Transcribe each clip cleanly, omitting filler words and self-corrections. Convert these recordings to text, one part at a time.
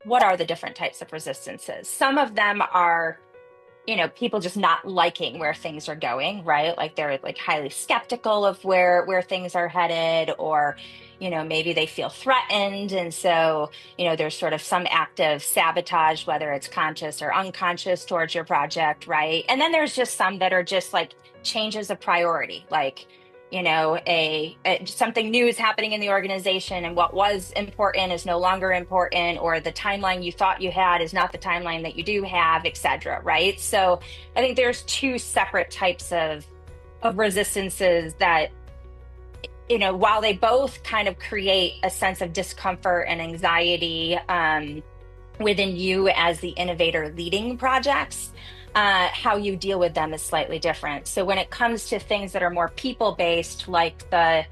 what are the different types of resistances? Some of them are, people just not liking where things are going, right? Like they're like highly skeptical of where things are headed, or, maybe they feel threatened. And so, there's sort of some active sabotage, whether it's conscious or unconscious towards your project, right? And then there's just some that are just like changes of priority, like, something new is happening in the organization and what was important is no longer important, or the timeline you thought you had is not the timeline that you do have, et cetera, right? So I think there's two separate types of resistances that, while they both kind of create a sense of discomfort and anxiety within you as the innovator leading projects, how you deal with them is slightly different. So when it comes to things that are more people based, like the,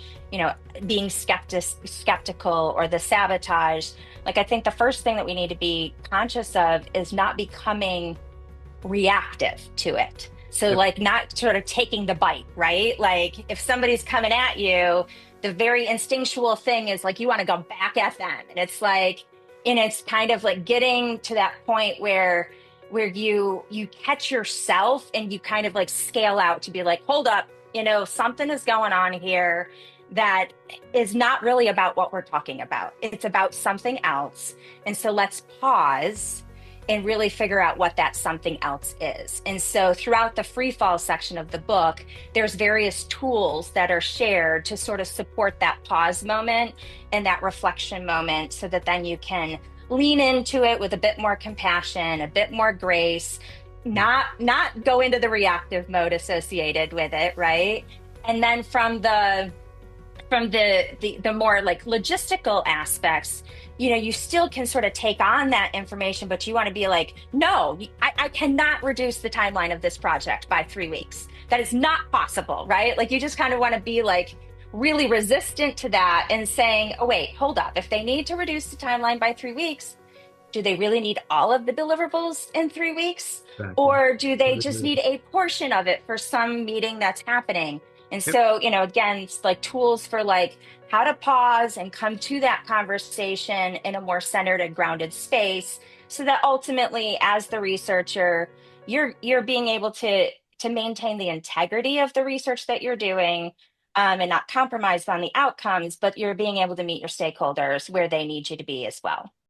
being skeptical or the sabotage, like I think the first thing that we need to be conscious of is not becoming reactive to it. So Yep. like not sort of taking the bite, right? Like if somebody's coming at you, the very instinctual thing is like you want to go back at them. And it's like, and it's kind of like getting to that point where you catch yourself and you kind of like scale out to be like, hold up, something is going on here that is not really about what we're talking about. It's about something else. And so let's pause and really figure out what that something else is. And so throughout the free fall section of the book, there's various tools that are shared to sort of support that pause moment and that reflection moment so that then you can lean into it with a bit more compassion, a bit more grace, not go into the reactive mode associated with it, right? And then from the more like logistical aspects, you still can sort of take on that information, but you want to be like, no, I cannot reduce the timeline of this project by 3 weeks. That is not possible, right? Like you just kind of want to be like really resistant to that and saying, oh wait, hold up, if they need to reduce the timeline by 3 weeks, do they really need all of the deliverables in 3 weeks? Exactly. Or do they just Totally. need a portion of it for some meeting that's happening? And Yep. so, again, it's like tools for like how to pause and come to that conversation in a more centered and grounded space so that ultimately, as the researcher, you're being able to maintain the integrity of the research that you're doing, and not compromise on the outcomes, but you're being able to meet your stakeholders where they need you to be as well.